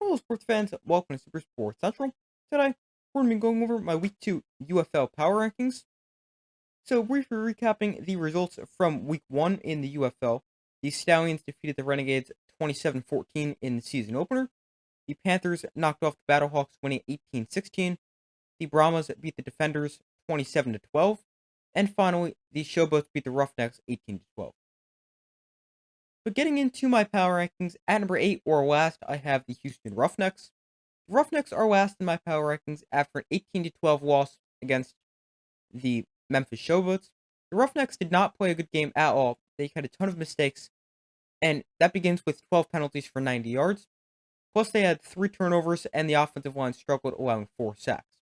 Hello, sports fans. Welcome to Super Sports Central. Today, we're going to be going over my Week 2 UFL power rankings. So, briefly recapping the results from Week 1 in the UFL. The Stallions defeated the Renegades 27-14 in the season opener. The Panthers knocked off the Battlehawks, winning 18-16. The Brahmas beat the Defenders 27-12. And finally, the Showboats beat the Roughnecks 18-12. But getting into my power rankings, at number 8 or last, I have the Houston Roughnecks. The Roughnecks are last in my power rankings after an 18-12 loss against the Memphis Showboats. The Roughnecks did not play a good game at all. They had a ton of mistakes, and that begins with 12 penalties for 90 yards. Plus, they had 3 turnovers, and the offensive line struggled, allowing 4 sacks.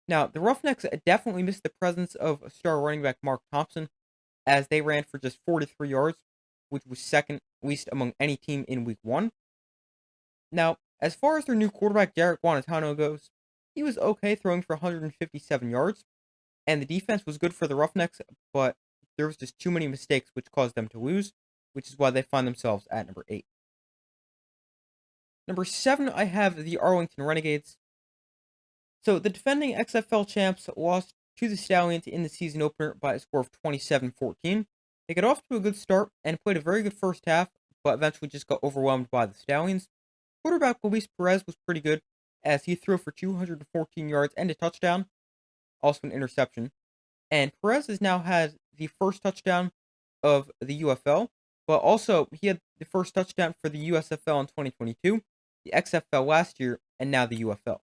Now, the Roughnecks definitely missed the presence of star running back Mark Thompson, as they ran for just 43 yards, which was second least among any team in Week 1. Now, as far as their new quarterback, Jarrett Guantanamo, goes, he was okay throwing for 157 yards, and the defense was good for the Roughnecks, but there was just too many mistakes which caused them to lose, which is why they find themselves at number 8. Number 7, I have the Arlington Renegades. So the defending XFL champs lost to the Stallions in the season opener by a score of 27-14. They got off to a good start and played a very good first half, but eventually just got overwhelmed by the Stallions. Quarterback Luis Perez was pretty good, as he threw for 214 yards and a touchdown, also an interception. And Perez has now had the first touchdown of the UFL, but also he had the first touchdown for the USFL in 2022, the XFL last year, and now the UFL.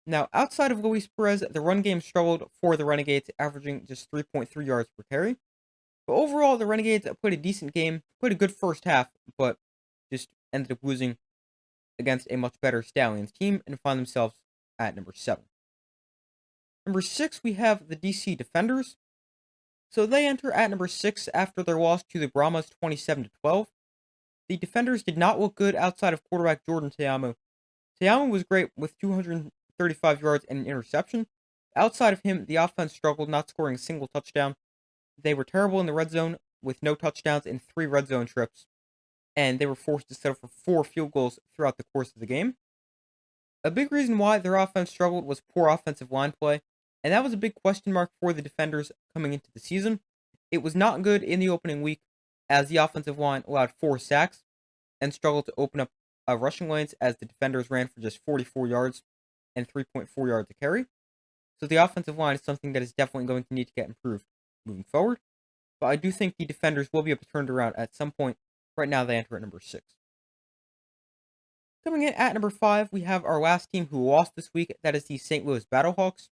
Now, outside of Luis Perez, the run game struggled for the Renegades, averaging just 3.3 yards per carry. But overall, the Renegades played a decent game, played a good first half, but just ended up losing against a much better Stallions team and find themselves at number 7. Number 6, we have the DC Defenders. So they enter at number 6 after their loss to the Brahmas 27-12. The Defenders did not look good outside of quarterback Jordan Teamu. Teamu was great with 235 yards and an interception. Outside of him, the offense struggled, not scoring a single touchdown. They were terrible in the red zone with no touchdowns in 3 red zone trips, and they were forced to settle for 4 field goals throughout the course of the game. A big reason why their offense struggled was poor offensive line play, and that was a big question mark for the Defenders coming into the season. It was not good in the opening week, as the offensive line allowed 4 sacks and struggled to open up rushing lanes as the Defenders ran for just 44 yards and 3.4 yards a carry. So the offensive line is something that is definitely going to need to get improved moving forward. But I do think the Defenders will be able to turn it around at some point. Right now, they enter at number 6. Coming in at number 5, we have our last team who lost this week. That is the St. Louis Battlehawks.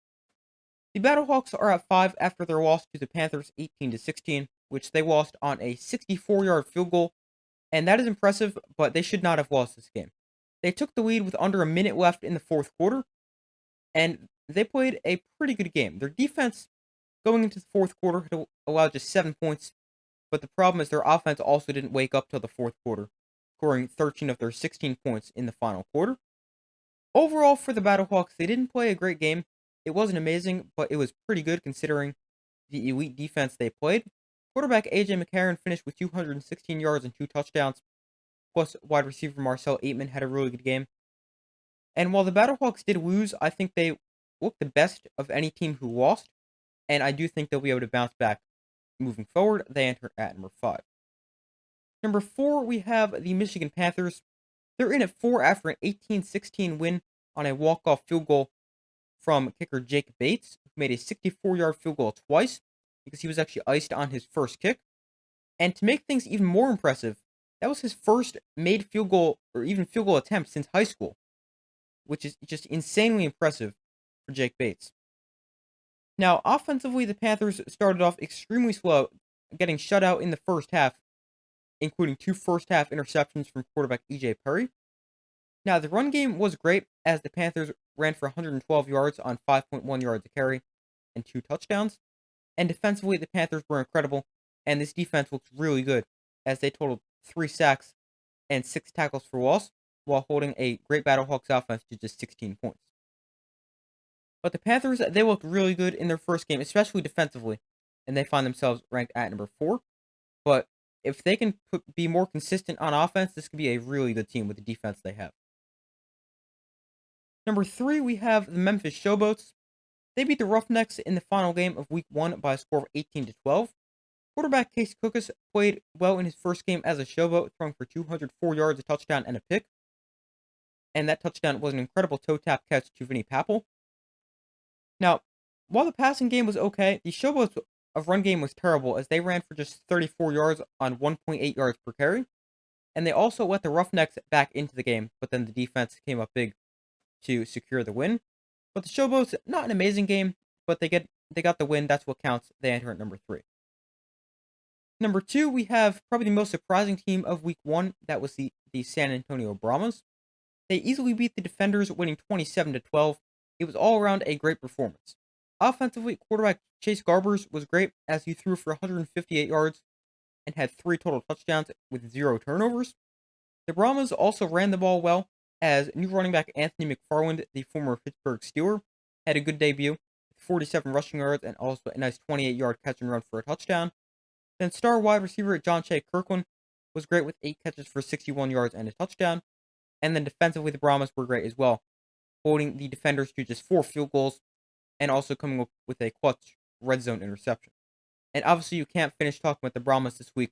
The Battlehawks are at 5 after their loss to the Panthers 18-16, which they lost on a 64-yard field goal. And that is impressive, but they should not have lost this game. They took the lead with under a minute left in the fourth quarter, and they played a pretty good game. Their defense going into the fourth quarter had allowed just 7 points, but the problem is their offense also didn't wake up till the fourth quarter, scoring 13 of their 16 points in the final quarter. Overall, for the Battlehawks, they didn't play a great game. It wasn't amazing, but it was pretty good considering the elite defense they played. Quarterback A.J. McCarron finished with 216 yards and 2 touchdowns, plus wide receiver Marcel Aitman had a really good game. And while the Battlehawks did lose, I think they looked the best of any team who lost, and I do think they'll be able to bounce back moving forward. They enter at number 5. Number 4, we have the Michigan Panthers. They're in at 4 after an 18-16 win on a walk-off field goal from kicker Jake Bates, who made a 64-yard field goal twice because he was actually iced on his first kick. And to make things even more impressive, that was his first made field goal or even field goal attempt since high school, which is just insanely impressive for Jake Bates. Now, offensively, the Panthers started off extremely slow, getting shut out in the first half, including 2 first half interceptions from quarterback E.J. Perry. Now, the run game was great as the Panthers ran for 112 yards on 5.1 yards a carry and 2 touchdowns. And defensively, the Panthers were incredible, and this defense looks really good as they totaled 3 sacks and 6 tackles for loss while holding a great Battlehawks offense to just 16 points. But the Panthers, they looked really good in their first game, especially defensively, and they find themselves ranked at number 4. But if they can be more consistent on offense, this could be a really good team with the defense they have. Number 3, we have the Memphis Showboats. They beat the Roughnecks in the final game of Week 1 by a score of 18-12. Quarterback Case Cookus played well in his first game as a Showboat, throwing for 204 yards, a touchdown, and a pick. And that touchdown was an incredible toe tap catch to Vinny Papple. Now, while the passing game was okay, the Showboats' of run game was terrible as they ran for just 34 yards on 1.8 yards per carry. And they also let the Roughnecks back into the game, but then the defense came up big to secure the win. But the Showboats, not an amazing game, but they got the win. That's what counts. They enter at number 3. Number 2, we have probably the most surprising team of Week 1. That was the San Antonio Brahmas. They easily beat the Defenders, winning 27-12. It was all around a great performance. Offensively, quarterback Chase Garbers was great as he threw for 158 yards and had 3 total touchdowns with 0 turnovers. The Brahmas also ran the ball well as new running back Anthony McFarland, the former Pittsburgh Steeler, had a good debut with 47 rushing yards and also a nice 28-yard catch and run for a touchdown. Then star wide receiver John Shea Kirkland was great with 8 catches for 61 yards and a touchdown. And then defensively, the Brahmas were great as well, holding the defenders to just 4 field goals and also coming up with a clutch red zone interception. And obviously, you can't finish talking about the Brahmas this week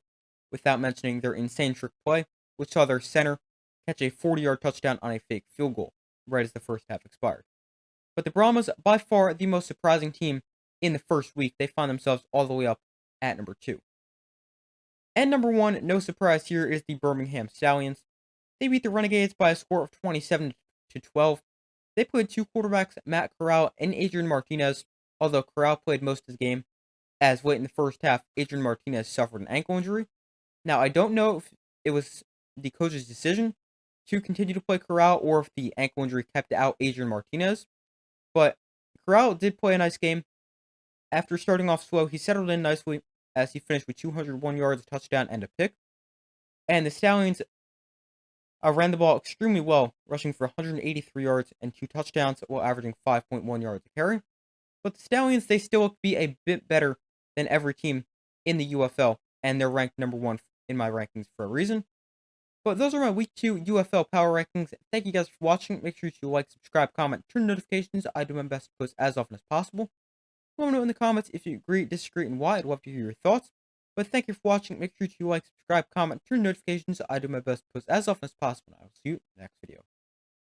without mentioning their insane trick play, which saw their center catch a 40-yard touchdown on a fake field goal right as the first half expired. But the Brahmas, by far the most surprising team in the first week, they found themselves all the way up at number 2. And number 1, no surprise here, is the Birmingham Stallions. They beat the Renegades by a score of 27-12. They played 2 quarterbacks, Matt Corral and Adrian Martinez, although Corral played most of the game, as late in the first half, Adrian Martinez suffered an ankle injury. Now, I don't know if it was the coach's decision to continue to play Corral or if the ankle injury kept out Adrian Martinez, but Corral did play a nice game. After starting off slow, he settled in nicely as he finished with 201 yards, a touchdown, and a pick. And the Stallions ran the ball extremely well, rushing for 183 yards and 2 touchdowns while averaging 5.1 yards a carry. But the Stallions, they still look to be a bit better than every team in the UFL, and they're ranked number 1 in my rankings for a reason. But those are my Week 2 UFL power rankings. Thank you guys for watching. Make sure to like, subscribe, comment, turn notifications. I do my best to post as often as possible. Let me know in the comments if you agree, disagree, and why. I'd love to hear your thoughts. But thank you for watching. Make sure to like, subscribe, comment, turn notifications. I do my best to post as often as possible. I will see you in the next video.